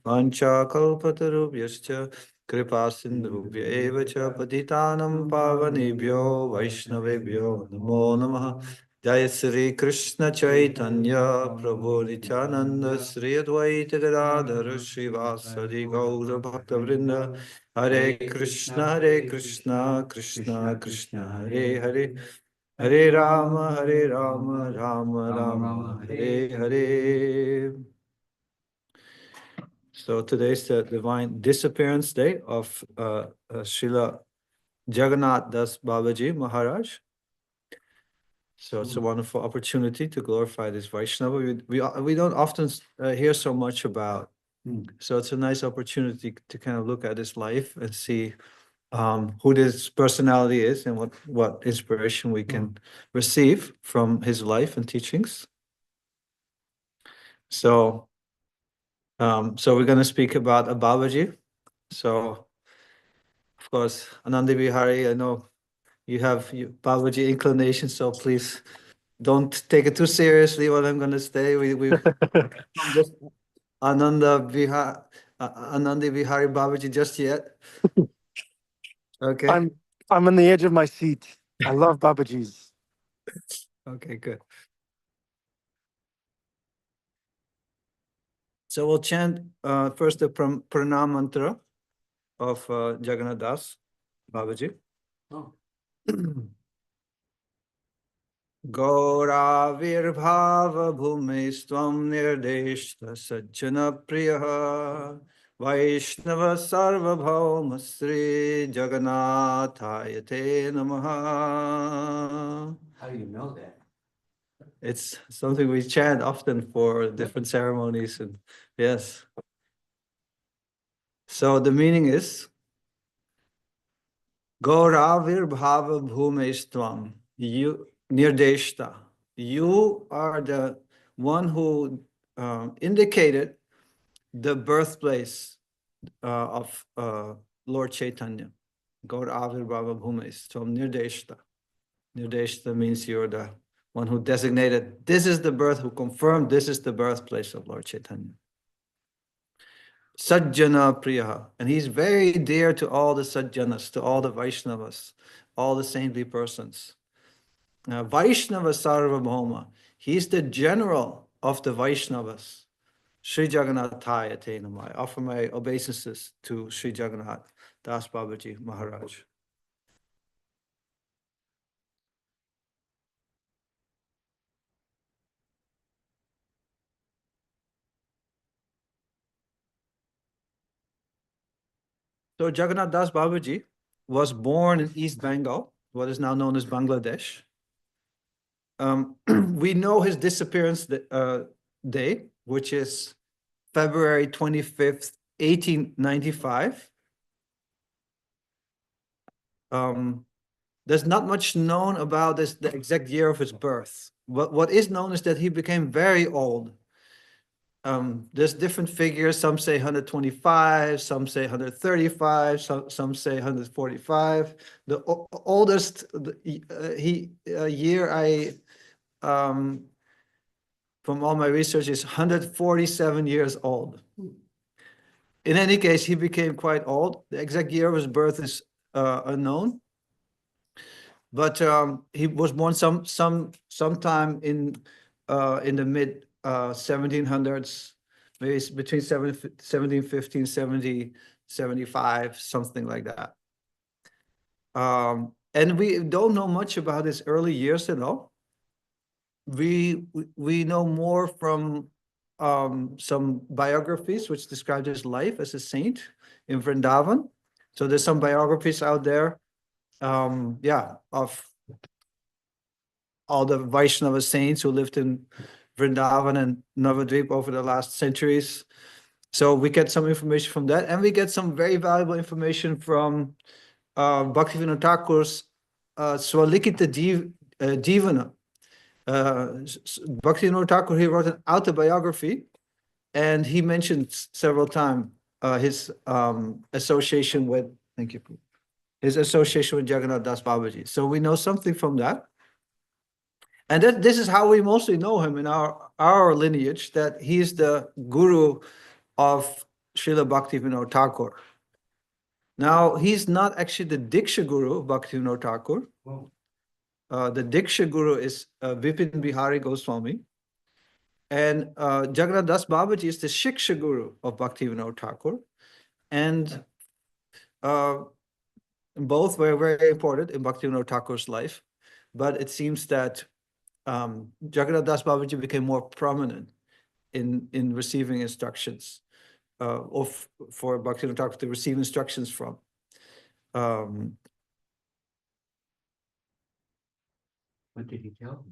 Vancha kalpatarubhyascha kripa sindhubhya eva cha patitanam pavanebhyo vaishnavebhyo namo namaha. Jai Sri Krishna Chaitanya Prabhu Nityananda Sri Advaita Gadadhara Srivasadi Gaura Bhaktavrinda. Hare Krishna Krishna Krishna Hare Hare, Hare Rama Rama Rama Hare Hare. So today is the divine disappearance day of Srila Jagannatha Das Babaji Maharaj. So it's a wonderful opportunity to glorify this Vaishnava. We don't often hear so much about. So it's a nice opportunity to kind of look at his life and see who this personality is and what inspiration we can receive from his life and teachings. So we're going to speak about a Babaji. So of course, Ananda Vihari, I know you have Babaji inclination, so please don't take it too seriously what I'm going to say. We've just Ananda Vihari Babaji just yet. Okay. I'm on the edge of my seat. I love Babaji's. Okay, good. So we'll chant first the pranam mantra of Jagannatha Das Babaji. Oh. Gauravirbhava bhumistvam nirdeshta sajjana priyaha Vaishnava sarvabhauma Sri Jagannathaya te namaha. How do you know that? It's something we chant often for different ceremonies, and yes. So the meaning is Gauravirbhava bhumistvam. You Nirdeshta. You are the one who indicated the birthplace of Lord Chaitanya. Gaur Avirbhava Bhumes. So Nirdeshta. Nirdeshta means you're the one who designated this is the birth, who confirmed this is the birthplace of Lord Chaitanya. Sajjana Priya. And he's very dear to all the Sajjanas, to all the Vaishnavas, all the saintly persons. Vaishnava Sarvabhauma. He's the general of the Vaishnavas. Sri Jagannathaya te namah. I offer my obeisances to Sri Jagannath Das Babaji Maharaj. So Jagannath Das Babaji was born in East Bengal, what is now known as Bangladesh. We know his disappearance day, which is February 25th, 1895. There's not much known about the exact year of his birth. What is known is that he became very old. There's different figures. Some say 125, some say 135, some say 145. The oldest year I from all my research is 147 years old. In any case, he became quite old. The exact year of his birth is unknown, but he was born sometime in the mid 1700s, maybe between 1715, 1775, something like that. And we don't know much about his early years at all. We know more from some biographies which describe his life as a saint in Vrindavan. So there's some biographies out there, of all the Vaishnava saints who lived in Vrindavan and Navadvip over the last centuries. So we get some information from that, and we get some very valuable information from Bhaktivinoda Thakur's Swalikita Jivana. Bhaktivinoda Thakur, he wrote an autobiography, and he mentioned several times his association with, thank you, his association with Jagannath Das Babaji. So we know something from that. And this is how we mostly know him in our lineage, that he's the guru of Srila Bhaktivinoda Thakur. Now, he's not actually the Diksha Guru of Bhaktivinoda Thakur. The Diksha Guru is Vipin Bihari Goswami. And Jagannath Das Babaji is the Shiksha Guru of Bhaktivinoda Thakur. And both were very important in Bhaktivinoda Thakur's life. But it seems that Jagannath Das Babaji became more prominent in receiving instructions for Bhaktivinoda Thakur to receive instructions from. What did he tell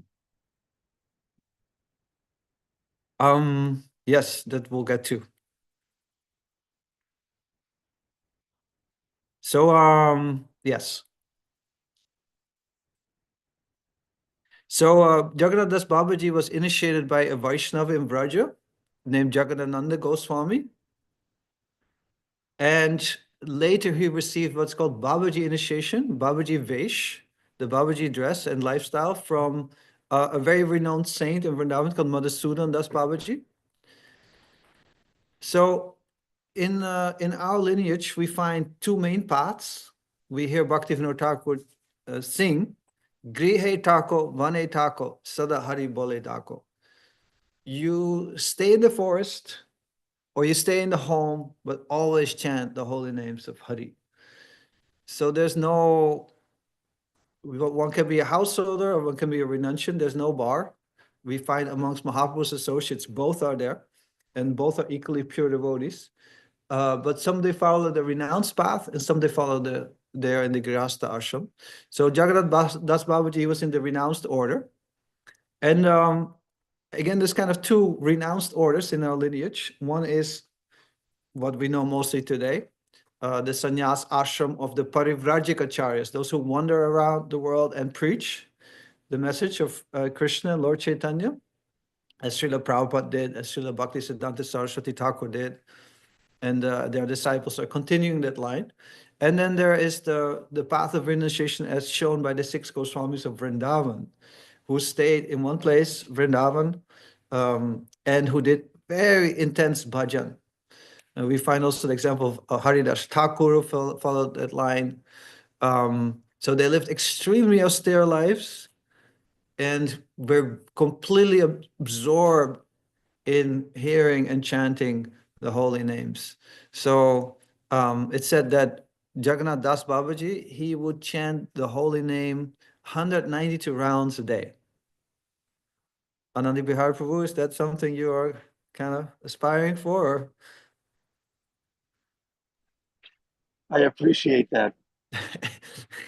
him? Yes, that we'll get to. So, yes. So, Jagannath Das Babaji was initiated by a Vaishnava in Vraja named Jagannatha Goswami. And later he received what's called Babaji initiation, Babaji Vesh, the Babaji dress and lifestyle from a very renowned saint in Vrindavan called Madhusudan Das Babaji. So in our lineage, we find two main paths. We hear Bhaktivinoda Thakur sing, Grihe Tako, Vane Tako, Sada Hari Bole Tako. You stay in the forest or you stay in the home, but always chant the holy names of Hari. So there's no, one can be a householder or one can be a renunciant. There's no bar. We find amongst Mahaprabhu's associates, both are there, and both are equally pure devotees. But some they follow the renounced path, and some they follow they're in the Grihastha ashram. So Jagannath Das Babaji was in the renounced order. And again, there's kind of two renounced orders in our lineage. One is what we know mostly today, the sannyas ashram of the Parivrajikacharyas, those who wander around the world and preach the message of Krishna and Lord Chaitanya, as Srila Prabhupada did, as Srila Bhaktisiddhanta Saraswati Thakur did, and their disciples are continuing that line. And then there is the path of renunciation as shown by the 6 Goswamis of Vrindavan, who stayed in one place, Vrindavan, and who did very intense bhajan. And we find also the example of Haridas Thakur who followed that line. So they lived extremely austere lives and were completely absorbed in hearing and chanting the holy names. So it said that Jagannath Das Babaji, he would chant the holy name 192 rounds a day. Anandi Bihar Prabhu, is that something you are kind of aspiring for? Or? I appreciate that.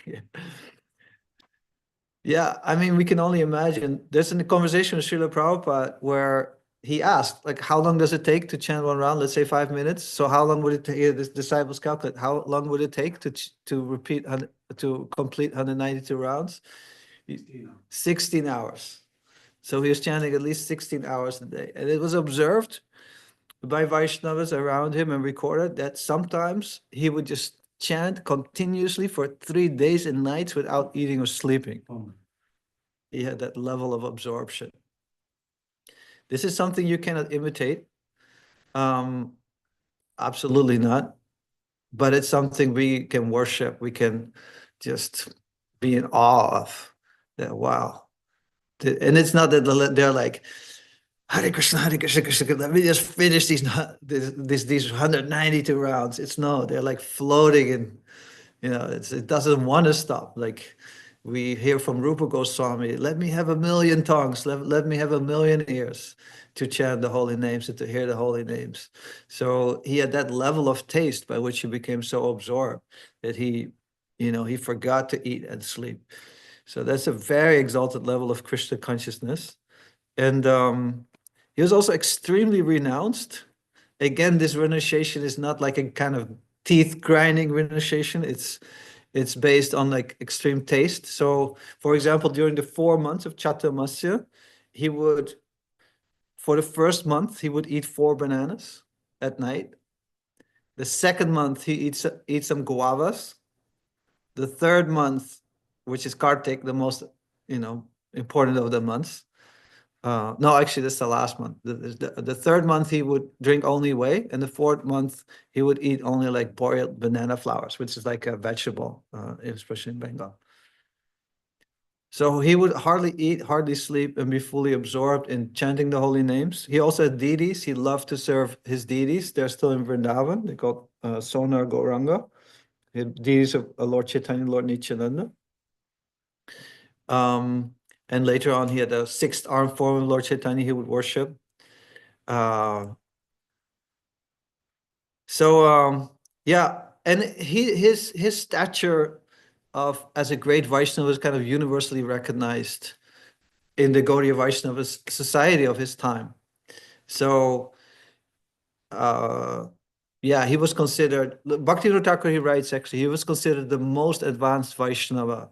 Yeah. Yeah, I mean, we can only imagine. There's a conversation with Srila Prabhupada where he asked, like, how long does it take to chant one round? Let's say 5 minutes. So how long would it take? The disciples calculate how long would it take to repeat to complete 192 rounds? 16 hours. So he was chanting at least 16 hours a day, and it was observed by Vaishnavas around him and recorded that sometimes he would just chant continuously for 3 days and nights without eating or sleeping. He had that level of absorption. This is something you cannot imitate. Absolutely not. But it's something we can worship. We can just be in awe of. That, wow. And it's not that they're like, Hare Krishna, Hare Krishna, Krishna, let me just finish these 192 rounds. It's no, they're like floating and, it doesn't want to stop. Like we hear from Rupa Goswami, let me have 1,000,000 tongues, let me have 1,000,000 ears to chant the holy names and to hear the holy names. So he had that level of taste by which he became so absorbed that he forgot to eat and sleep. So that's a very exalted level of Krishna consciousness. And he was also extremely renounced. Again, this renunciation is not like a kind of teeth grinding renunciation. It's based on like extreme taste. So, for example, during the 4 months of Chaturmasya, for the first month, he would eat 4 bananas at night. The second month, he eats some guavas. The third month, which is Kartik, the most important of the months, No, actually, this is the last month. The third month he would drink only whey, and the fourth month he would eat only like boiled banana flowers, which is like a vegetable, especially in Bengal. So he would hardly eat, hardly sleep, and be fully absorbed in chanting the holy names. He also had deities. He loved to serve his deities. They're still in Vrindavan. They're called Sonar Gauranga. The deities of Lord Chaitanya, Lord Nityananda. And later on, he had a sixth arm form of Lord Chaitanya he would worship. Yeah, and his stature of as a great Vaishnava is kind of universally recognized in the Gaudiya Vaishnava society of his time. So, yeah, he was considered, Bhaktivinoda Thakur, he writes actually, he was considered the most advanced Vaishnava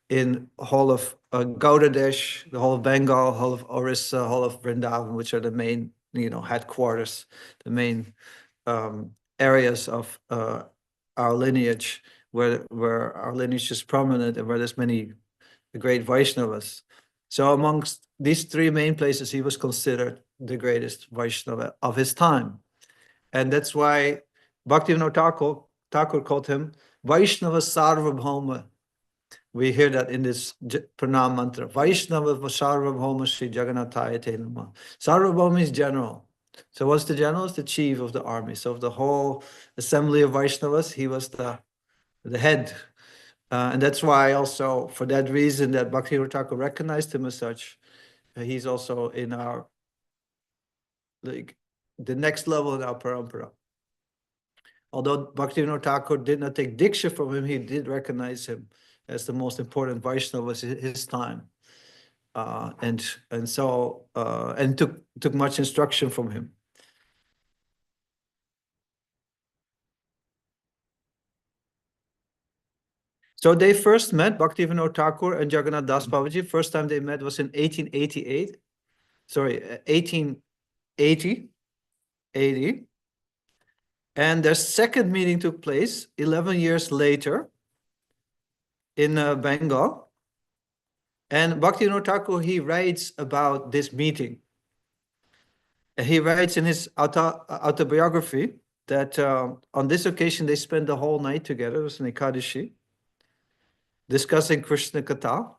in whole of Gaudadesh, the whole of Bengal, whole of Orissa, whole of Vrindavan, which are the main, headquarters, the main areas of our lineage, where our lineage is prominent and where there's many great Vaishnavas. So amongst these three main places, he was considered the greatest Vaishnava of his time. And that's why Bhaktivinoda Thakur called him Vaishnava Sarvabhauma. We hear that in this Pranam mantra. Vaishnava Sarvabhauma Sri Jagannathaya Te Namah. Sarvabhauma is general. So what's the general? Is the chief of the army. So of the whole assembly of Vaishnavas, he was the head. And that's why also, for that reason, that Bhaktivinoda Thakur recognized him as such. He's also in our, like, the next level in our parampara. Although Bhaktivinoda Thakur did not take Diksha from him, he did recognize him as the most important Vaishnava of his time. And took much instruction from him. So they first met, Bhaktivinoda Thakur and Jagannath Das Babaji. First time they met was in 1888. Sorry, 1880. And their second meeting took place 11 years later in Bengal. And Bhaktivinoda Thakur, he writes about this meeting. He writes in his autobiography that on this occasion they spent the whole night together. It was an Ekadashi, discussing Krishna Katha.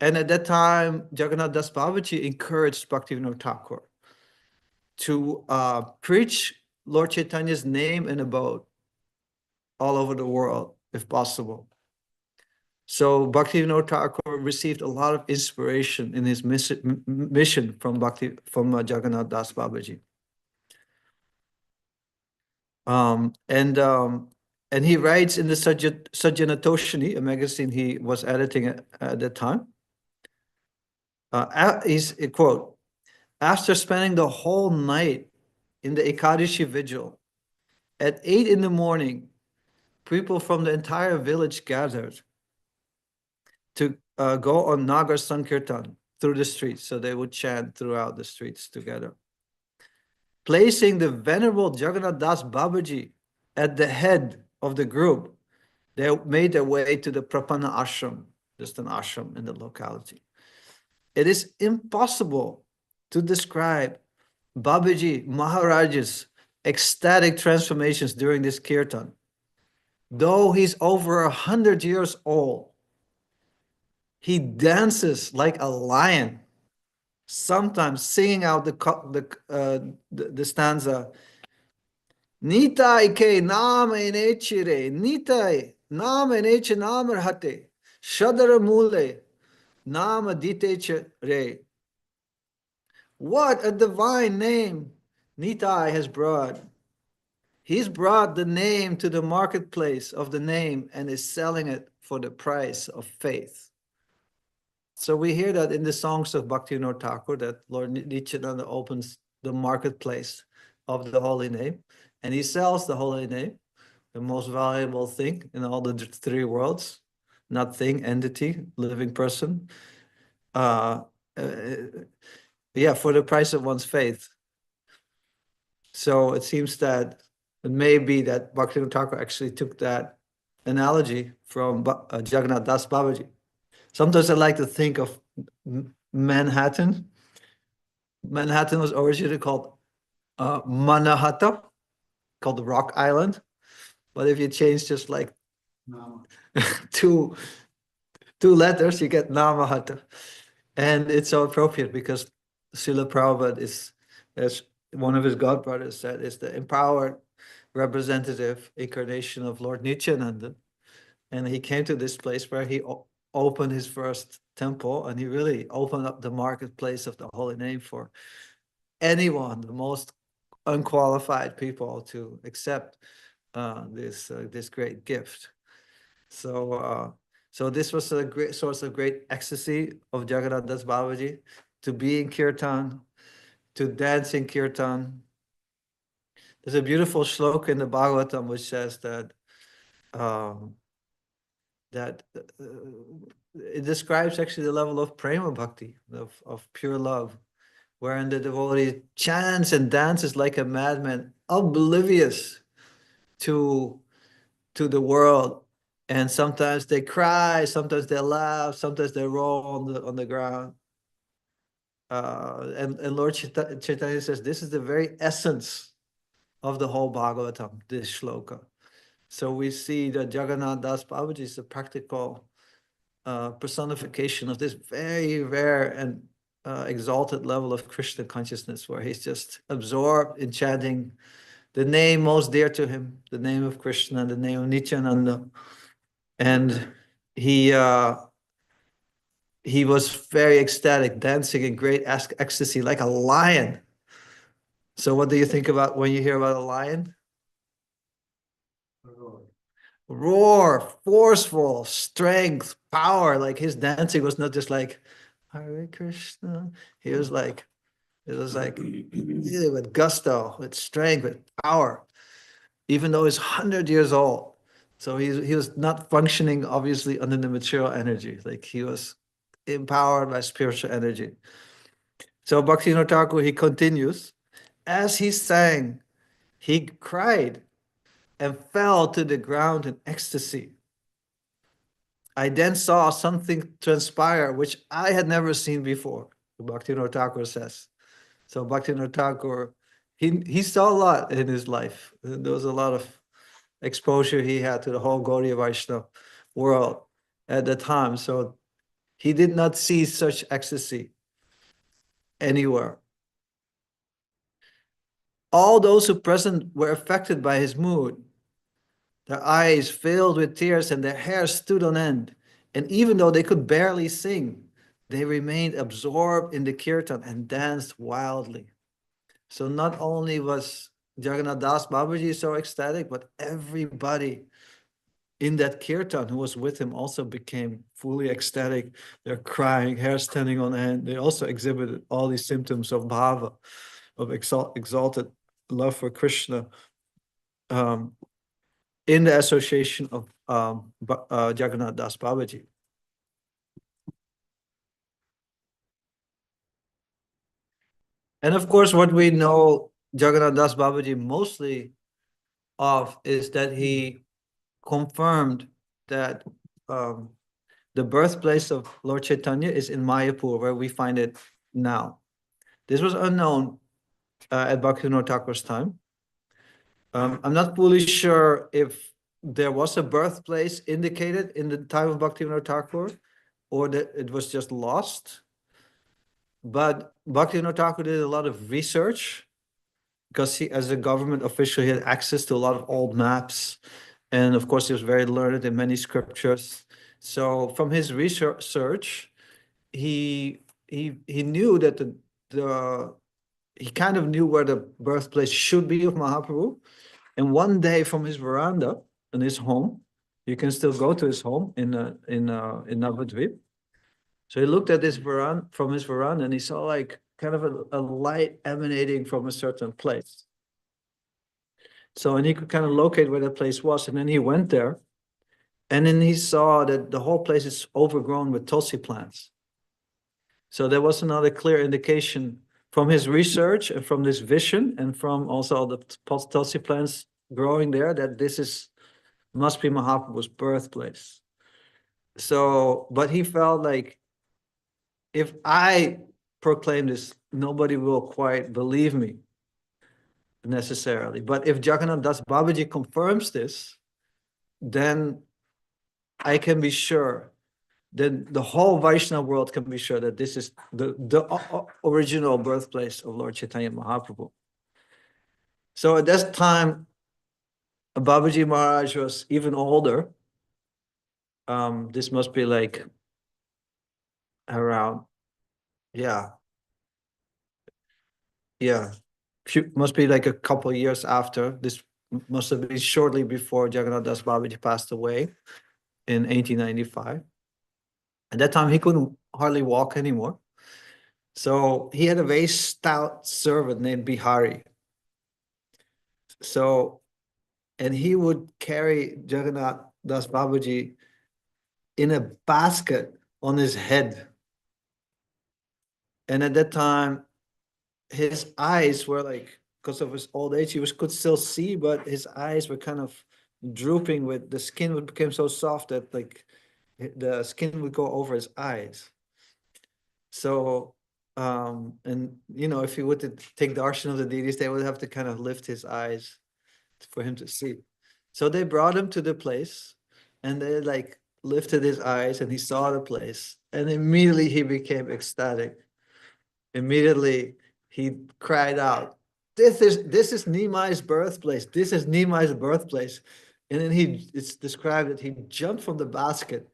And at that time, Jagannath Das Babaji encouraged Bhaktivinoda Thakur to preach Lord Chaitanya's name and abode all over the world, if possible. So Bhaktivinoda Thakur received a lot of inspiration in his mission from Jagannath Das Babaji. And he writes in the Sajjanatoshini, a magazine he was editing at that time. He's a quote, after spending the whole night in the Ekadashi vigil, at 8 in the morning, people from the entire village gathered to go on Nagar Sankirtan through the streets. So they would chant throughout the streets together. Placing the Venerable Jagannath Das Babaji at the head of the group, they made their way to the Prapanna Ashram, just an ashram in the locality. It is impossible to describe Babaji Maharaj's ecstatic transformations during this kirtan. Though he's over 100 years old, he dances like a lion, sometimes singing out the stanza, Nitai ke naam enechire, Nitai naam eneche naam hate, Shadara mule, naam dite re. What a divine name Nitai has brought. He's brought the name to the marketplace of the name and is selling it for the price of faith. So we hear that in the songs of Bhaktivinoda Thakur, that Lord Nityananda opens the marketplace of the holy name, and he sells the holy name, the most valuable thing in all the three worlds, not thing, entity, living person. Yeah, for the price of one's faith. So it seems that it may be that Bhaktivinoda Thakur actually took that analogy from Jagannath Das Babaji. Sometimes I like to think of Manhattan. Manhattan was originally called Manhattan, called the Rock Island. But if you change just like two letters, you get Namahata. And it's so appropriate because Srila Prabhupada is, as one of his godbrothers said, is the empowered representative incarnation of Lord Nityananda. And he came to this place where he opened his first temple, and he really opened up the marketplace of the holy name for anyone, the most unqualified people, to accept this great gift. So this was a great source of great ecstasy of Jagannatha Babaji, to be in kirtan, to dance in kirtan. There's a beautiful shloka in the Bhagavatam which says that it describes actually the level of prema bhakti, of pure love, wherein the devotee chants and dances like a madman, oblivious to the world. And sometimes they cry, sometimes they laugh, sometimes they roll on the ground. And Lord Chaitanya says this is the very essence of the whole Bhagavatam, this shloka. So we see that Jagannath Das Babaji is a practical personification of this very rare and exalted level of Krishna consciousness, where he's just absorbed in chanting the name most dear to him, the name of Krishna, the name of Nityananda. And he was very ecstatic, dancing in great ecstasy like a lion. So what do you think about when you hear about a lion? Roar, forceful, strength, power. Like his dancing was not just like Hare Krishna. He was like, it was like really with gusto, with strength, with power, even though he's 100 years old. So he was not functioning obviously under the material energy. Like he was empowered by spiritual energy. So Bhaktivinoda Thakur, he continues, as he sang, he cried and fell to the ground in ecstasy. I then saw something transpire which I had never seen before, Bhaktivinoda Thakur says. So Bhaktivinoda Thakur, he saw a lot in his life. There was a lot of exposure he had to the whole Gaudiya Vaishnava world at the time. So he did not see such ecstasy anywhere. All those who present were affected by his mood. Their eyes filled with tears and their hair stood on end. And even though they could barely sing, they remained absorbed in the kirtan and danced wildly. So not only was Jagannath Das Babaji so ecstatic, but everybody in that kirtan who was with him also became fully ecstatic. They're crying, hair standing on end. They also exhibited all these symptoms of bhava, of exalted love for Krishna, in the association of Jagannath Das Babaji. And of course, what we know Jagannath Das Babaji mostly of is that he confirmed that the birthplace of Lord Chaitanya is in Mayapur, where we find it now. This was unknown at Bhaktivinoda Thakur's time. I'm not fully sure if there was a birthplace indicated in the time of Bhaktivinoda Thakur, or that it was just lost. But Bhaktivinoda Thakur did a lot of research, because he, as a government official, he had access to a lot of old maps. And of course, he was very learned in many scriptures. So from his research, he knew that he kind of knew where the birthplace should be of Mahaprabhu. And one day from his veranda in his home, you can still go to his home in Navadvip. So he looked at this veranda, from his veranda, and he saw like kind of a light emanating from a certain place. So, and he could kind of locate where that place was. And then he went there, and then he saw that the whole place is overgrown with tulsi plants. So there was another clear indication from his research and from this vision, and from also the tulsi plants growing there, that this must be Mahaprabhu's birthplace. So, but he felt like if I proclaim this, nobody will quite believe me necessarily. But if Jagannath Das Babaji confirms this, then I can be sure, then the whole Vaishnava world can be sure that this is the original birthplace of Lord Chaitanya Mahaprabhu. So at that time, Babaji Maharaj was even older. This must be like around, yeah, must be like a couple of years after. This must have been shortly before Jagannath Das Babaji passed away in 1895. At that time, he couldn't hardly walk anymore. So he had a very stout servant named Bihari. So, and he would carry Jagannath Das Babaji in a basket on his head. And at that time, his eyes were like, because of his old age, could still see, but his eyes were kind of drooping with the skin would become so soft that like the skin would go over his eyes. So, and you know, if he would take darshan of the deities, they would have to kind of lift his eyes for him to see. So they brought him to the place and they like lifted his eyes and he saw the place and immediately he became ecstatic. Immediately he cried out, this is Nimai's birthplace. This is Nimai's birthplace. And then it's described that he jumped from the basket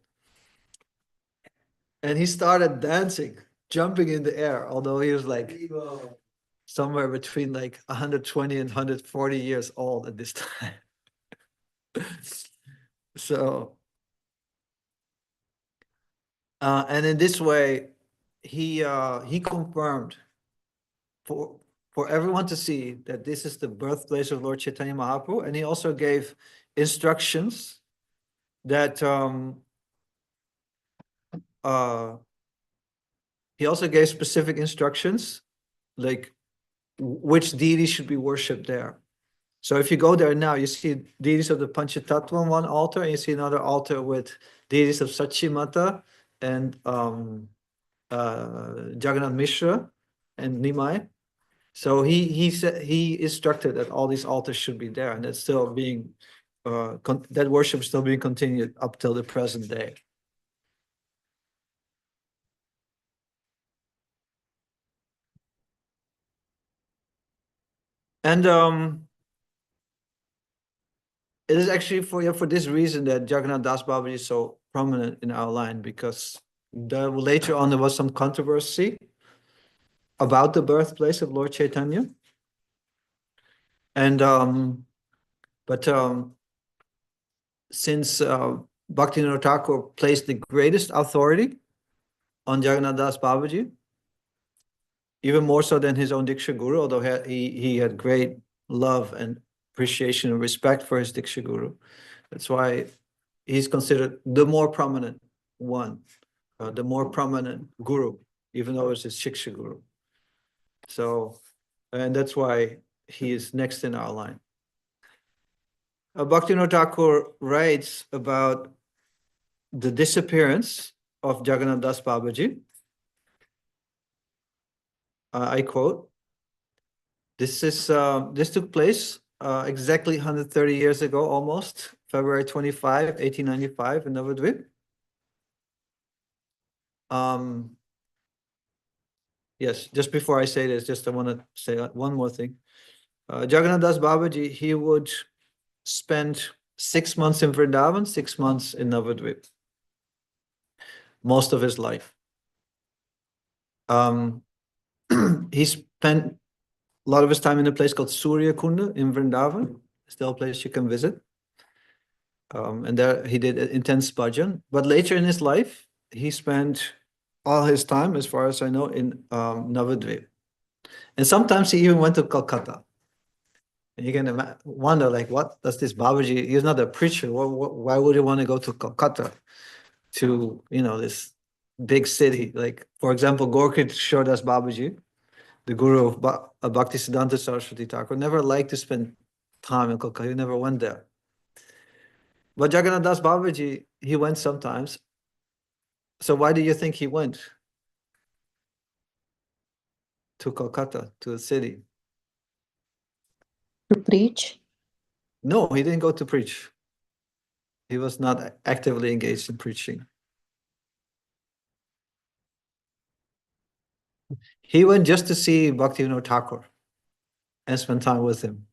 and he started dancing, jumping in the air, although he was like somewhere between like 120 and 140 years old at this time. So, and in this way, he confirmed for everyone to see that this is the birthplace of Lord Chaitanya Mahaprabhu, and he also gave instructions that he also gave specific instructions, like which deity should be worshipped there. So if you go there now, you see deities of the Panchatattva on one altar, and you see another altar with deities of Sachimata and Jagannath Mishra and Nimai. So he said he instructed that all these altars should be there, and that's still being that worship is still being continued up till the present day. And it is actually for this reason that Jagannath Das Babaji is so prominent in our line, because later on there was some controversy about the birthplace of Lord Chaitanya. And since Bhaktivinoda Thakur placed the greatest authority on Jagannath Das Babaji, even more so than his own Diksha Guru, although he had great love and appreciation and respect for his Diksha Guru. That's why he's considered the more prominent one, the more prominent Guru, even though it's his Shiksha Guru. So, and that's why he is next in our line. Bhaktivinoda Thakur writes about the disappearance of Jagannath Das Babaji. I quote, this took place exactly 130 years ago, almost, February 25, 1895 in Navadvip. Yes, just before I say this, I want to say one more thing. Jagannath Das Babaji, he would spend 6 months in Vrindavan, 6 months in Navadvip, most of his life. He spent a lot of his time in a place called Surya Kunda in Vrindavan, still a place you can visit. And there he did intense bhajan. But later in his life, he spent all his time, as far as I know, in Navadvip. And sometimes he even went to Calcutta. And you can wonder, like, what does this Babaji, he's not a preacher, why would he want to go to Calcutta, to, you know, this big city? Like, for example, Gorkrit showed us Babaji, the guru of Bhaktisiddhanta Saraswati Thakur, never liked to spend time in Calcutta. He never went there. But Jagannath Das Babaji, he went sometimes. So why do you think he went? to Kolkata, to the city. To preach? No, he didn't go to preach. He was not actively engaged in preaching. He went just to see Bhaktivinoda Thakur and spend time with him.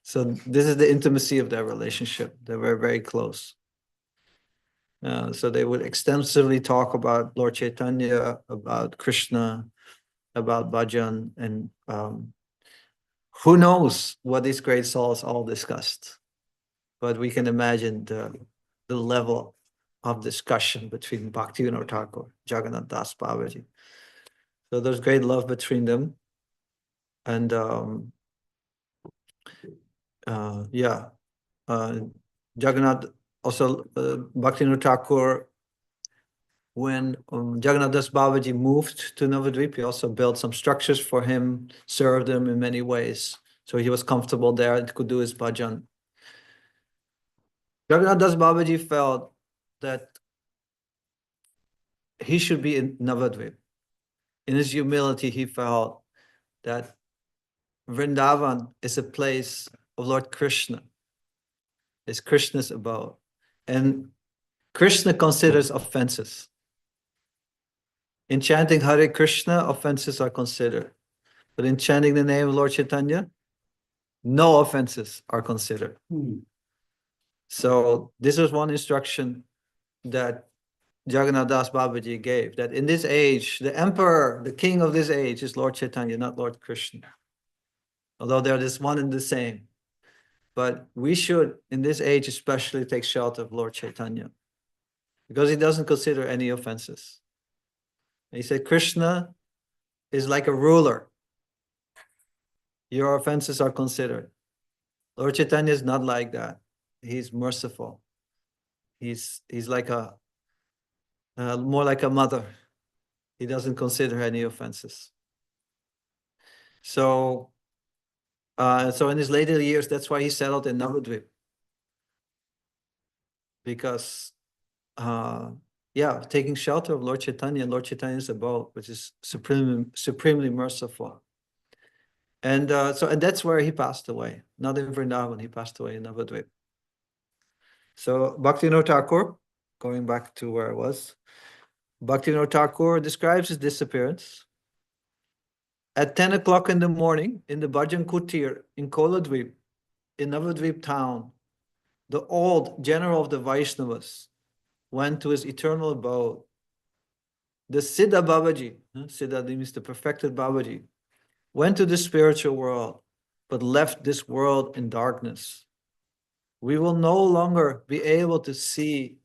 So this is the intimacy of their relationship. They were very close. So they would extensively talk about Lord Chaitanya, about Krishna, about bhajan, and who knows what these great souls all discussed. But we can imagine the level of discussion between Bhaktivinoda Thakur, Jagannatha Das Babaji. So there's great love between them. And Jagannath also, Bhaktivinoda Thakur, when Jagannatha Das Babaji moved to Navadvip, he also built some structures for him, served him in many ways. So he was comfortable there and could do his bhajan. Jagannath Das Babaji felt that he should be in Navadvip. In his humility, he felt that Vrindavan is a place of Lord Krishna. It's Krishna's abode. And Krishna considers offenses. In chanting Hare Krishna, offenses are considered. But in chanting the name of Lord Chaitanya, no offenses are considered. So this was one instruction that Jagannath Das Babaji gave, that in this age, the emperor, the king of this age is Lord Chaitanya, not Lord Krishna. Although they're this one and the same. But we should, in this age especially, take shelter of Lord Chaitanya, because he doesn't consider any offenses. He said, Krishna is like a ruler. Your offenses are considered. Lord Chaitanya is not like that. He's merciful. He's like a more like a mother. He doesn't consider any offenses. So in his later years, that's why he settled in Navadvip. Because taking shelter of Lord Chaitanya, Lord Chaitanya's abode, which is supremely merciful. And that's where he passed away, not in Vrindavan. He passed away in Navadvip. So Bhaktivinoda Thakur, going back to where I was, Bhaktivinoda Thakur describes his disappearance. At 10 o'clock in the morning, in the Bhajan Kutir in Koladvip, in Navadvip town, the old general of the Vaishnavas went to his eternal abode. The Siddha Babaji, Siddha means the perfected Babaji, went to the spiritual world, but left this world in darkness. We will no longer be able to see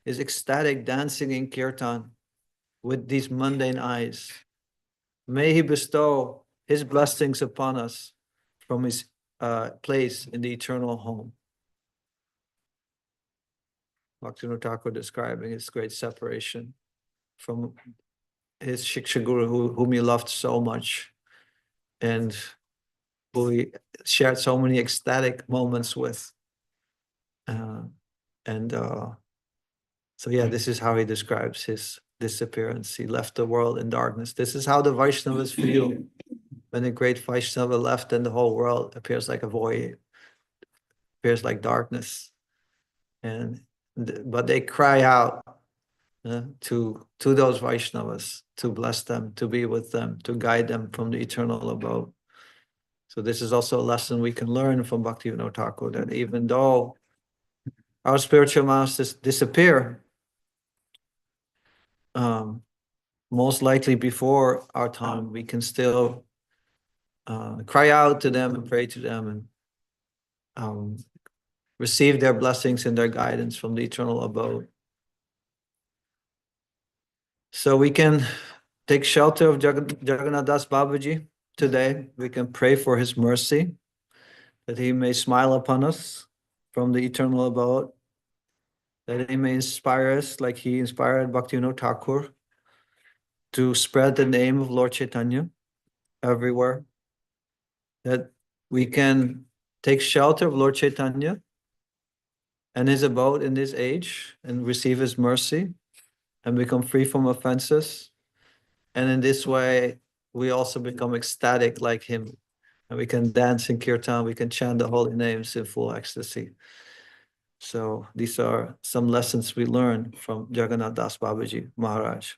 his ecstatic dancing in kirtan with these mundane eyes. May he bestow his blessings upon us from his place in the eternal home. Bhaktivinoda Thakur describing his great separation from his Shiksha Guru, whom he loved so much and who he shared so many ecstatic moments with. This is how he describes his disappearance. He left the world in darkness. This is how the Vaishnavas feel. When a great Vaishnava left, then the whole world appears like a void, appears like darkness. But they cry out to those Vaishnavas to bless them, to be with them, to guide them from the eternal abode. So this is also a lesson we can learn from Bhaktivinoda Thakur, that even though our spiritual masters disappear, most likely before our time, we can still cry out to them and pray to them and receive their blessings and their guidance from the eternal abode. So we can take shelter of Jagannath Das Babaji today. We can pray for his mercy, that he may smile upon us from the eternal abode, that he may inspire us like he inspired Bhaktivinoda Thakur to spread the name of Lord Chaitanya everywhere, that we can take shelter of Lord Chaitanya and his abode in this age and receive his mercy and become free from offenses. And in this way, we also become ecstatic like him. And we can dance in kirtan, we can chant the holy names in full ecstasy. So these are some lessons we learn from Jagannath Das Babaji Maharaj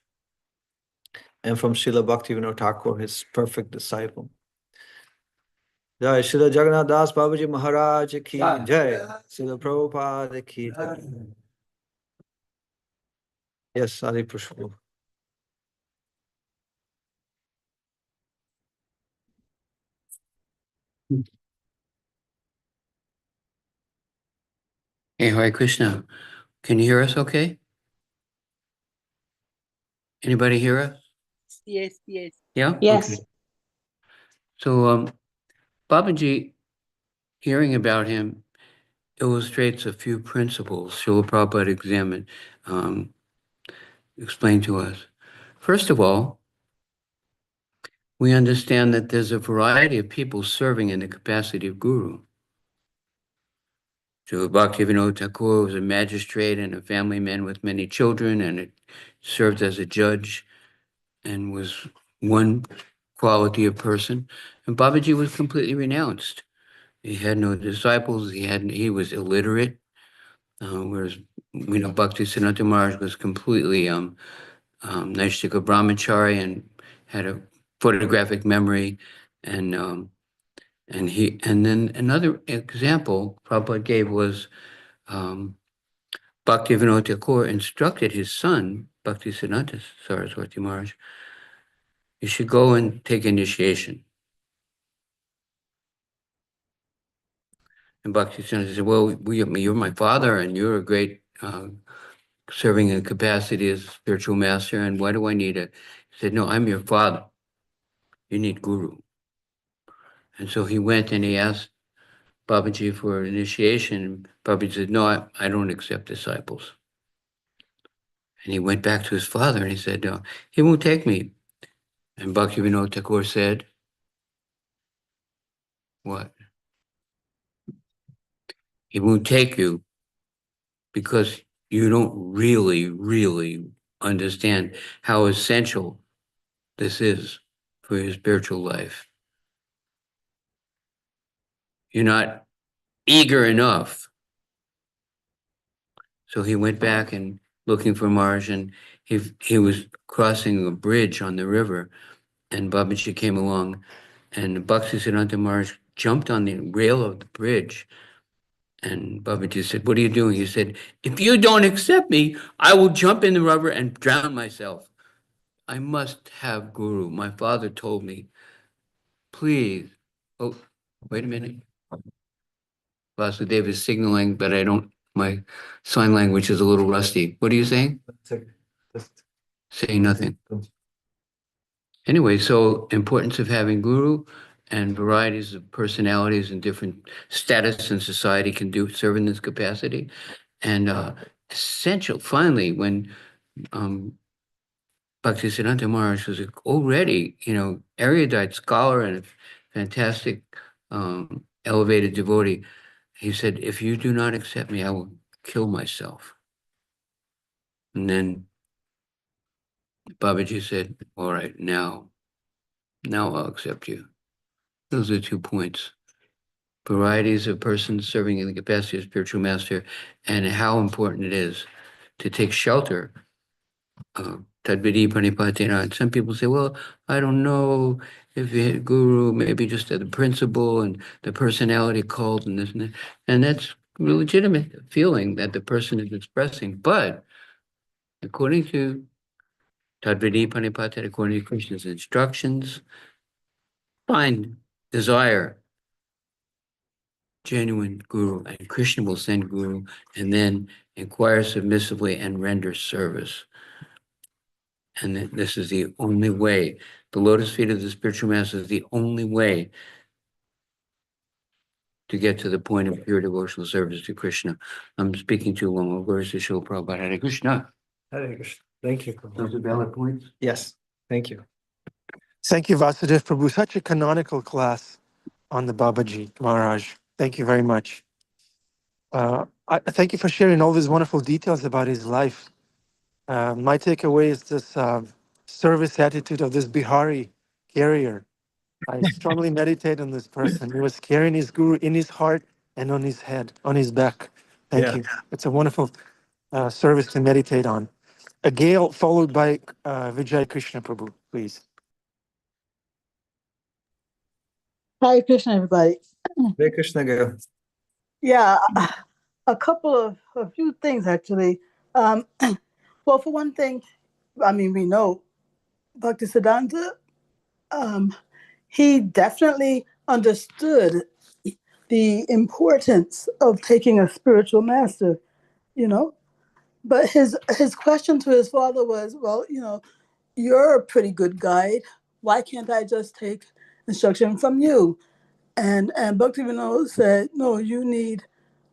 and from Srila Bhaktivinoda Thakur, his perfect disciple. Jai Srila Jagannath Das Babaji Maharaj ki jai. Srila Prabhupada ki jai. Yes, Adi Pushpa. Hey, Hare Krishna. Can you hear us okay? Anybody hear us? Yes, yes. Yeah? Yes. Okay. So, Babaji, hearing about him illustrates a few principles Srila Prabhupada explained to us. First of all, we understand that there's a variety of people serving in the capacity of guru. So Bhaktivinoda Thakur was a magistrate and a family man with many children, and it served as a judge and was one quality of person. And Babaji was completely renounced. He had no disciples. He was illiterate, whereas Bhakti Siddhanta Maharaj was completely Naishtika Brahmachari and had a photographic memory, and then another example Prabhupada gave was Bhaktivinoda Thakur instructed his son Bhakti Siddhanta Saraswati Maharaj, you should go and take initiation. And Bhakti Siddhanta said, well, you're my father and you're a great serving in capacity as spiritual master, and why do I need it? He said, no, I'm your father. You need guru. And so he went and he asked Babaji for initiation. Babaji said, no, I don't accept disciples. And he went back to his father and he said, no, he won't take me. And Bhaktivinoda Thakur said, what? He won't take you because you don't really understand how essential this is for your spiritual life. You're not eager enough. So he went back and looking for Maharaj, and he was crossing a bridge on the river, and Babaji came along, and Bhakti Siddhanta Maharaj jumped on the rail of the bridge, and Babaji said, what are you doing? He said, if you don't accept me, I will jump in the river and drown myself. I must have guru. My father told me, please. Oh, wait a minute. Vasudev is signaling, but my sign language is a little rusty. What are you saying? Saying nothing. Anyway, so importance of having guru and varieties of personalities and different status in society can serve in this capacity. And essential, finally, when Bhaktisiddhanta Maharaj was already, erudite scholar and a fantastic elevated devotee, he said, if you do not accept me, I will kill myself. And then Babaji said, all right, now I'll accept you. Those are 2 points. Varieties of persons serving in the capacity of spiritual master, and how important it is to take shelter. Tadvidi Pranipatena. And some people say, well, I don't know if you had guru, maybe just the principle and the personality cult and this and that. And that's a legitimate feeling that the person is expressing. But according to Tadvidi Pranipatena, according to Krishna's instructions, find desire genuine guru, and Krishna will send guru, and then inquire submissively and render service. And this is the only way. The lotus feet of the spiritual master is the only way to get to the point of pure devotional service to Krishna. I'm speaking too long. Glory to Srila Prabhupada. Hare Krishna. Hare Krishna. Thank you. Those are valid points. Yes, thank you. Thank you, Vasudev Prabhu. Such a canonical class on the Babaji Maharaj. Thank you very much. I thank you for sharing all these wonderful details about his life. My takeaway is this service attitude of this Bihari carrier. I strongly meditate on this person. He was carrying his guru in his heart and on his head, on his back. Thank Yeah. you. It's a wonderful service to meditate on. A Gail followed by Vijay Krishna Prabhu, please. Hare Krishna, everybody. Hare Krishna Guru. Yeah, a few things actually. Um, well, for one thing, I mean, we know Bhaktisiddhanta, he definitely understood the importance of taking a spiritual master, you know. But his question to his father was, well, you're a pretty good guide. Why can't I just take instruction from you? And Bhaktivinoda said, no,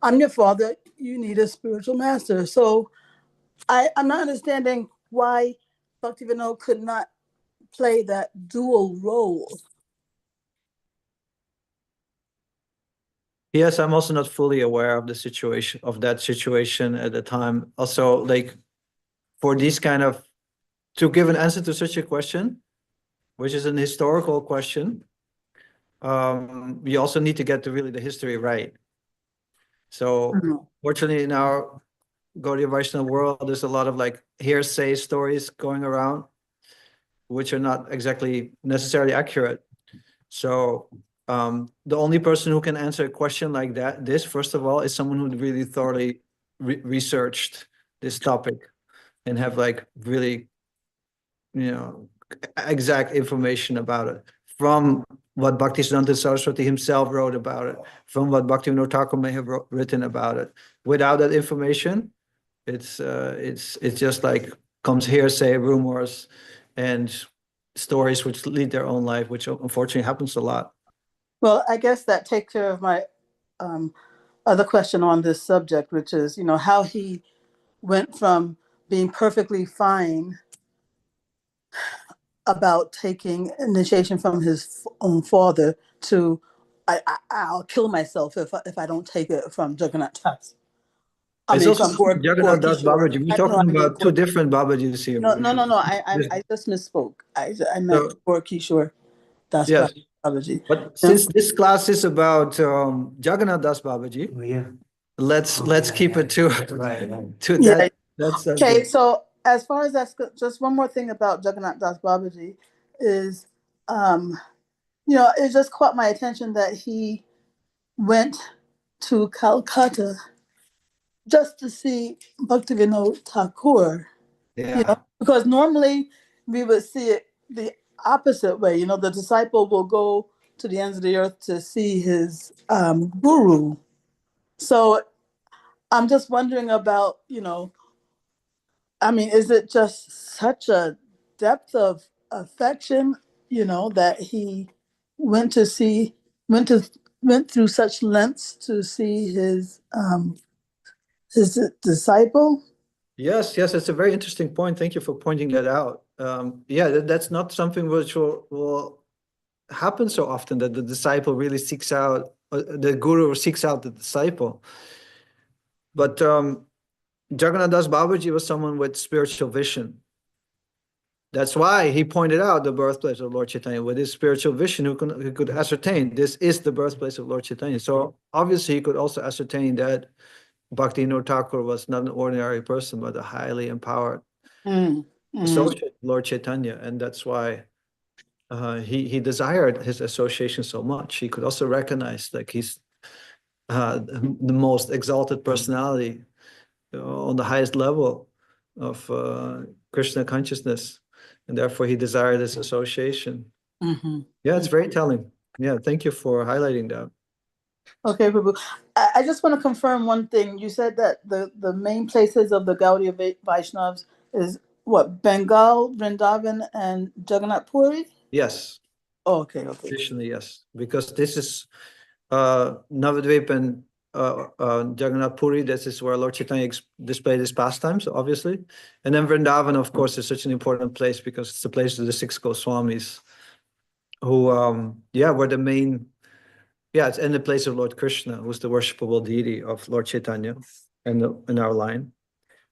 I'm your father, you need a spiritual master. So I'm not understanding why Bhaktivinoda could not play that dual role. Yes, I'm also not fully aware of that situation at the time. Also, like for these kind of, to give an answer to such a question, which is an historical question, you also need to get the history right. So Mhm. fortunately in our Gaudiya Vaishnava world, there's a lot of like hearsay stories going around, which are not exactly necessarily accurate. So the only person who can answer a question like this, first of all, is someone who really thoroughly researched this topic and have like really, exact information about it, from what Bhaktisiddhanta Saraswati himself wrote about it, from what Bhaktivinoda Thakur may have written about it. Without that information, it's just like comes hearsay, rumors, and stories which lead their own life, which unfortunately happens a lot. Well, I guess that takes care of my other question on this subject, which is, how he went from being perfectly fine about taking initiation from his own father to I'll kill myself if I don't take it from Jagannatha Das. It's also From Jagannatha Das Kishore. Babaji. We're talking about two different Babajis here. No. I just misspoke. I meant Kishore Das Yes. Babaji. But since this class is about Jagannatha Das Babaji, let's keep it to that. That's okay. So as far as that's just one more thing about Jagannatha Das Babaji is, it just caught my attention that he went to Calcutta just to see Bhaktivinoda Thakur. Yeah. Because normally we would see it the opposite way. The disciple will go to the ends of the earth to see his guru. So I'm just wondering about, is it just such a depth of affection, that he went through such lengths to see his disciple? Yes, it's a very interesting point. Thank you for pointing that out. That's not something which will happen so often, that the disciple really seeks out, the guru seeks out the disciple. But Jagannath Das Babaji was someone with spiritual vision. That's why he pointed out the birthplace of Lord Chaitanya. With his spiritual vision, who could ascertain this is the birthplace of Lord Chaitanya. So obviously he could also ascertain that Bhaktivinoda Thakur was not an ordinary person, but a highly empowered associate of Lord Chaitanya. And that's why he desired his association so much. He could also recognize like he's the most exalted personality on the highest level of Krishna consciousness. And therefore he desired this association. Yeah, it's very telling. Yeah, thank you for highlighting that. Okay, Prabhu. I just want to confirm one thing. You said that the main places of the Gaudiya Vaishnavas is what? Bengal, Vrindavan, and Jagannath Puri? Yes. Oh, okay. Traditionally, yes. Because this is Navadvip and Jagannath Puri, this is where Lord Chaitanya displayed his pastimes, obviously. And then Vrindavan, of course, is such an important place because it's the place of the six Goswamis who, were the main, it's in the place of Lord Krishna, who's the worshipable deity of Lord Chaitanya in our line.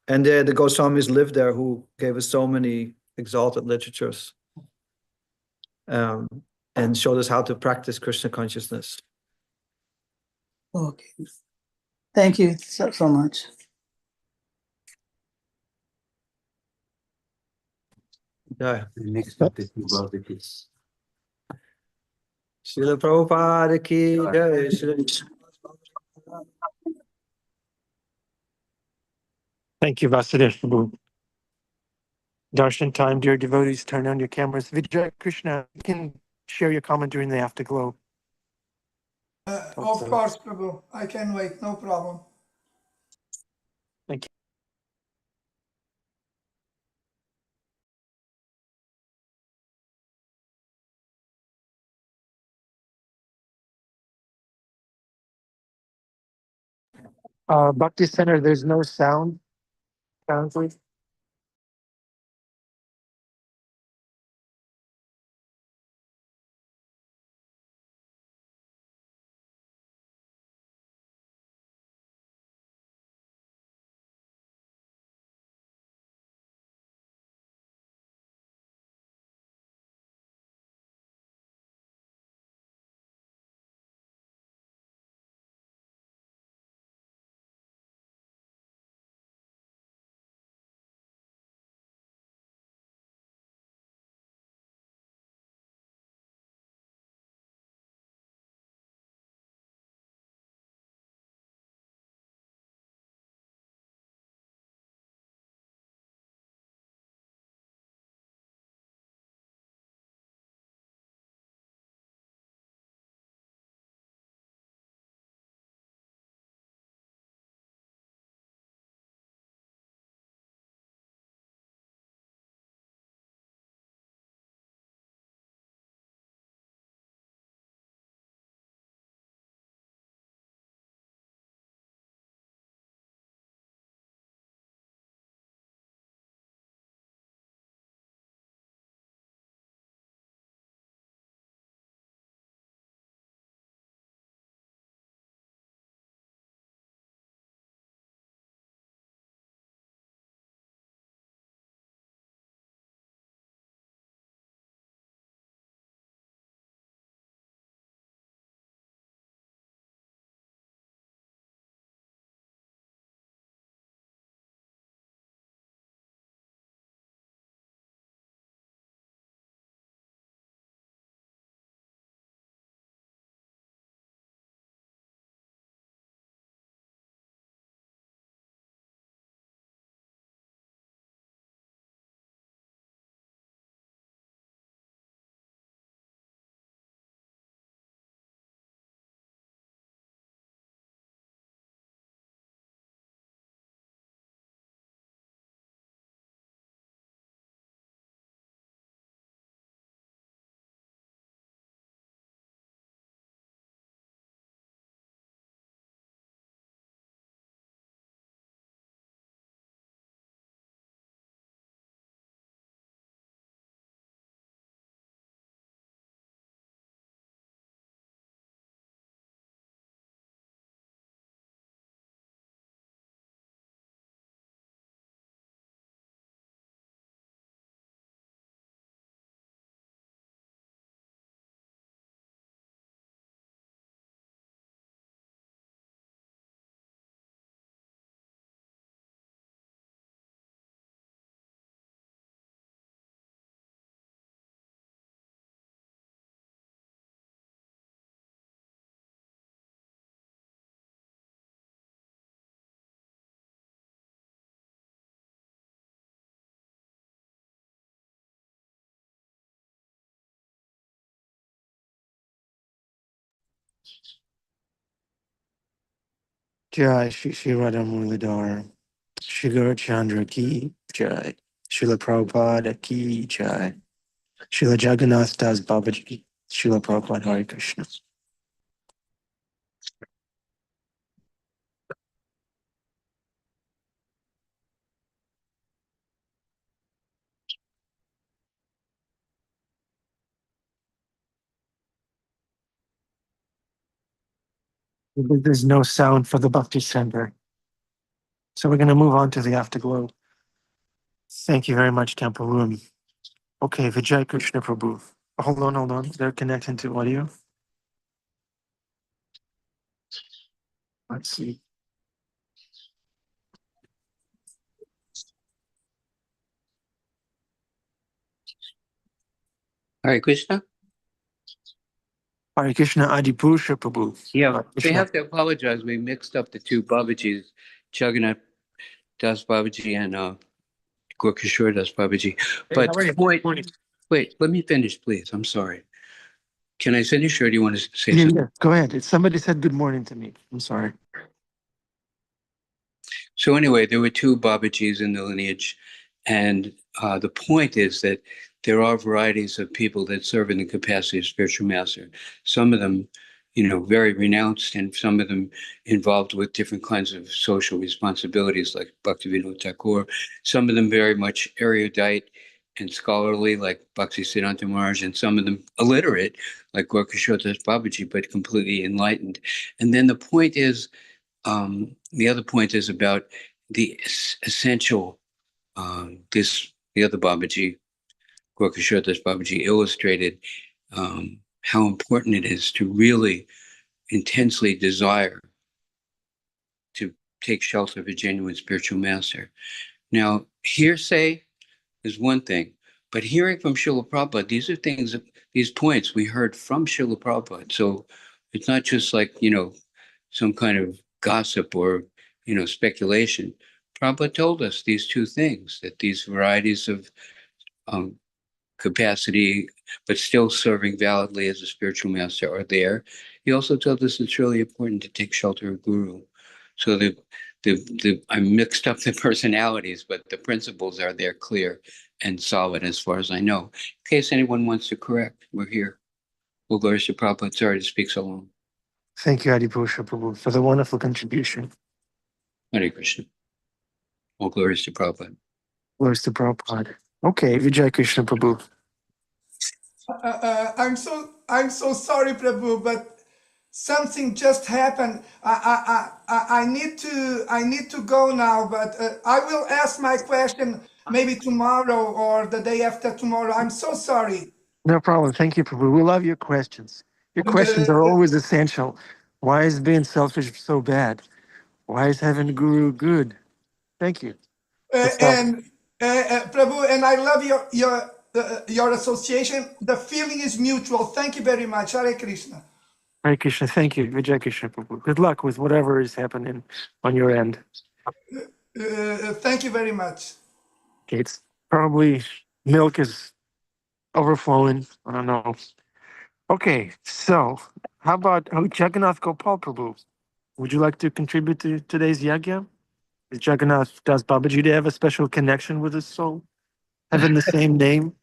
And the Goswamis lived there who gave us so many exalted literatures. um, and showed us how to practice Krishna consciousness. Okay. Thank you so much. Yeah. Next up is Babaji. Srila Prabhupada ki jai. Thank you, Vasudev Prabhu. Darshan time, dear devotees, turn on your cameras. Vijay Krishna, you can share your comment during the afterglow. Of course, Prabhu. I can wait, no problem. Thank you. Bhakti Center, there's no sound currently. Jai Shri Radha Muladhar, Shri Guru Chandra ki Jai, Srila Prabhupada ki Jai, Srila Jagannath Das Babaji ki, Srila Prabhupada Hare Krishna. There's no sound for the Bhakti Center. So we're going to move on to the afterglow. Thank you very much, Temple Room. Okay, Vijay Krishna Prabhu. Hold on. They're connecting to audio. Let's see. Hare Krishna. Hare Krishna Adipusha Prabhu. Yeah, Hare we Krishna. have to apologize. We mixed up the two Babajis, Jagannath Das Babaji and Gorkishore Das Babaji. Hey, But how are you? point, Morning. wait, let me finish, please. I'm sorry. Can I finish, or do you want to say Yeah, something? yeah. Go ahead. Somebody said good morning to me. I'm sorry. So anyway, there were two Babajis in the lineage, and the point is that there are varieties of people that serve in the capacity of spiritual master. Some of them, very renounced, and some of them involved with different kinds of social responsibilities, like Bhaktivinoda Thakur. Some of them very much erudite and scholarly, like Bhaktisiddhanta Maharaj, and some of them illiterate, like Gorkishore Das Babaji, but completely enlightened. And then the other point is about the essential, the other Babaji, Gorkishore Das Babaji, illustrated how important it is to really intensely desire to take shelter of a genuine spiritual master. Now, hearsay is one thing, but hearing from Srila Prabhupada, these points we heard from Srila Prabhupada. So it's not just like, some kind of gossip or, speculation. Prabhupada told us these two things, that these varieties of capacity, but still serving validly as a spiritual master are there. He also told us it's really important to take shelter of Guru. So I mixed up the personalities, but the principles are there, clear and solid as far as I know. In case anyone wants to correct, we're here. We'll go to Prabhupada. Sorry to speak so long. Thank you, Adipusha Prabhu, for the wonderful contribution. Hare Krishna. All glories to Prabhupada. Glories to Prabhupada. Okay, Vijay Krishna Prabhu. I'm so sorry, Prabhu, but something just happened. I need to go now, but I will ask my question maybe tomorrow or the day after tomorrow. I'm so sorry. No problem. Thank you, Prabhu. We love your questions. Your questions are always essential. Why is being selfish so bad? Why is having a guru good? Thank you. That's all. And Prabhu, and I love your association. The feeling is mutual. Thank you very much. Hare Krishna. Hare Krishna. Thank you, Vijay Krishna Prabhu. Good luck with whatever is happening on your end. Thank you very much. Okay, it's probably milk is overflowing. I don't know. Okay, so how about Jagannath Gopal Prabhu? Would you like to contribute to today's yagya? Is Jagannath, does Babaji have a special connection with his soul? Having the same name?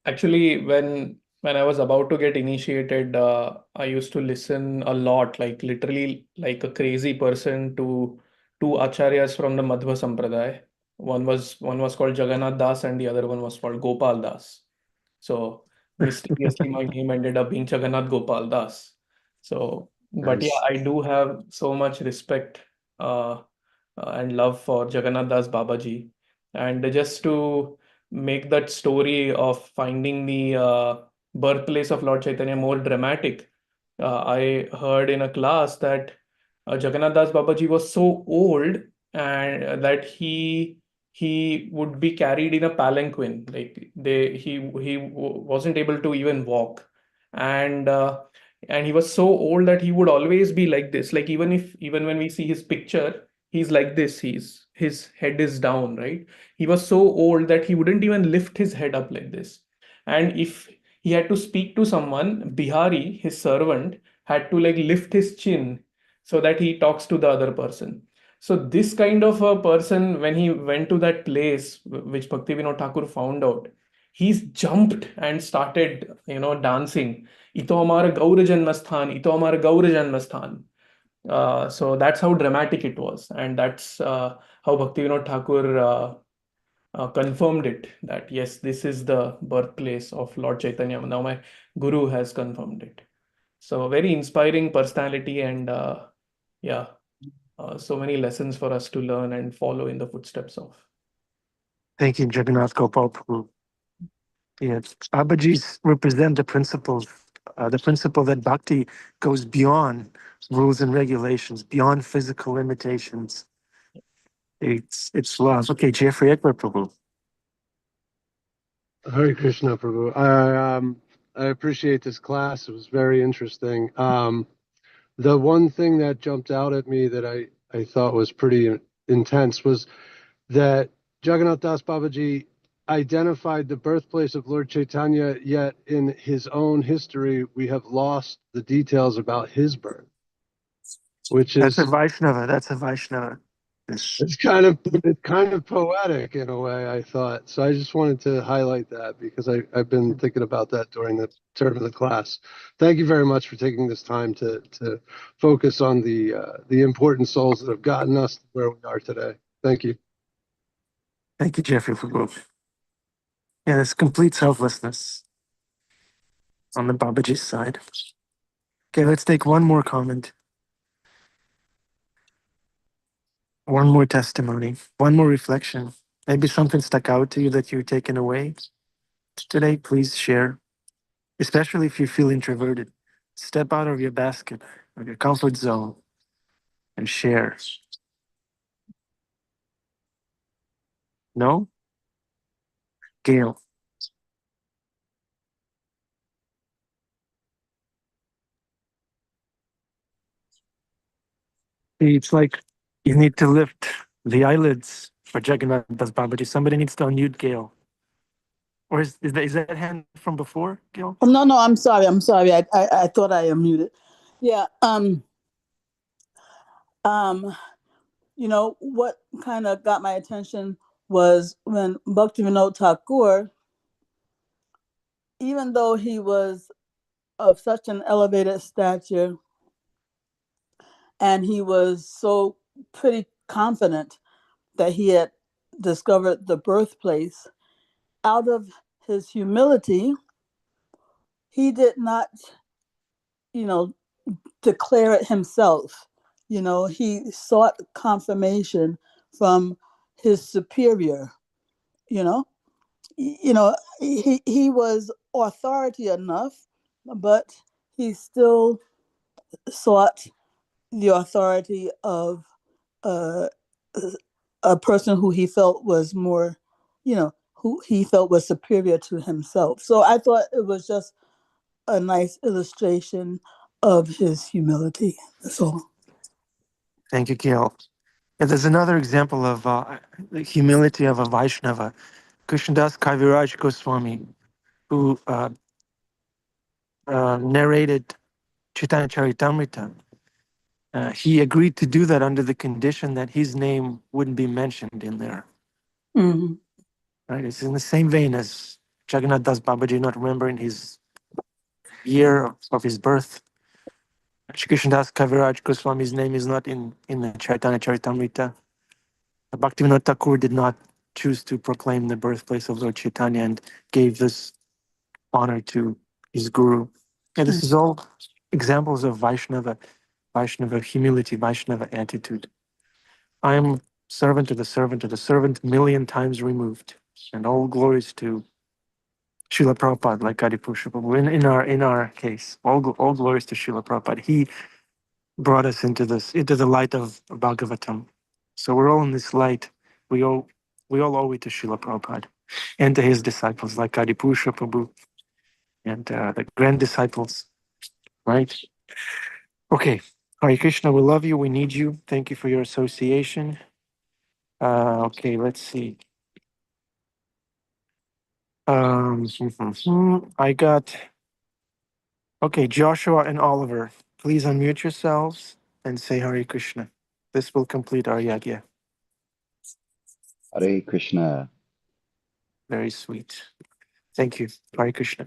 Actually, when I was about to get initiated, I used to listen a lot, like literally like a crazy person, to two acharyas from the Madhva Sampradaya. One was called Jagannath Das and the other one was called Gopal Das. So mysteriously, my name ended up being Jagannath Gopal Das. So, but yeah, Nice. I do have so much respect uh, and love for Jagannath Das Babaji. And just to make that story of finding the birthplace of Lord Chaitanya more dramatic, I heard in a class that Jagannath Das Babaji was so old and that he would be carried in a palanquin, like wasn't able to even walk, and and he was so old that he would always be like this, like even when we see his picture, he's like this, his head is down, right? He was so old that he wouldn't even lift his head up like this. And if he had to speak to someone, Bihari, his servant, had to like lift his chin so that he talks to the other person. So this kind of a person, when he went to that place which Bhaktivinoda Thakur found out, he's jumped and started, dancing. Ito amara gaur janmasthan, ito amara gaur janmasthan. So that's how dramatic it was, and that's how Bhaktivinoda Thakur confirmed it, that yes, this is the birthplace of Lord Chaitanya. Now my guru has confirmed it. So very inspiring personality, and yeah, so many lessons for us to learn and follow in the footsteps of. Thank you, Jagannath Gopal Prabhu. Yes, Babaji's represent the principles, the principle that bhakti goes beyond rules and regulations, beyond physical limitations. It's love. Okay, Jeffrey Ekber Prabhu. Hare Krishna, Prabhu. I appreciate this class. It was very interesting. The one thing that jumped out at me that I thought was pretty intense was that Jagannath Das Babaji identified the birthplace of Lord Chaitanya, yet in his own history, we have lost the details about his birth, which That's is a Vaishnava. That's a Vaishnava. Yes. it's kind of poetic in a way, I thought. So I just wanted to highlight that because I've been thinking about that during the term of the class. Thank you very much for taking this time to focus on the important souls that have gotten us to where we are today. Thank you. Thank you, Jeffrey Prabhu. Yeah, it's complete selflessness on the Babaji's side. Okay, let's take one more comment, one more testimony, one more reflection. Maybe something stuck out to you that you're taking away today. Please share, especially if you feel introverted. Step out of your basket, of your comfort zone, and share. No? Gail. See, it's like you need to lift the eyelids for Jagannatha Das Babaji. Somebody needs to unmute Gail. Or is that hand from before, Gail? Oh, no, I'm sorry. I thought I unmuted. Yeah. You know, what kind of got my attention was when Bhaktivinoda Thakur, even though he was of such an elevated stature and he was so pretty confident that he had discovered the birthplace, out of his humility, he did not, you know, declare it himself. You know, he sought confirmation from his superior, you know. He was authority enough, but he still sought the authority of uh, a person who he felt was more, who he felt was superior to himself. So I thought it was just a nice illustration of his humility. That's all. Thank you, Gail. Yeah, there's another example of the humility of a Vaishnava, Krishnadas Kaviraj Goswami, who narrated Chaitanya Charitamrita. He agreed to do that under the condition that his name wouldn't be mentioned in there. Mm-hmm. Right? It's in the same vein as Jagannath Das Babaji not remembering his year of his birth. Shri Krishnadas Kaviraj Goswami's name is not in the Chaitanya Charitamrita. Bhaktivinoda Thakur did not choose to proclaim the birthplace of Lord Chaitanya and gave this honor to his guru. And this is all examples of Vaishnava humility, Vaishnava attitude. I am servant of the servant million times removed. And all glories to Srila Prabhupada, like Adipusha Prabhu. In our case, all glories to Srila Prabhupada. He brought us into the light of Bhagavatam. So we're all in this light. We all owe it to Srila Prabhupada and to his disciples like Adipusha Prabhu and the grand disciples, right? Okay. Hare Krishna, we love you. We need you. Thank you for your association. Okay, let's see. I got, okay, Joshua and Oliver, please unmute yourselves and say Hare Krishna. This will complete our yagya. Hare Krishna. Very sweet. Thank you. Hare Krishna.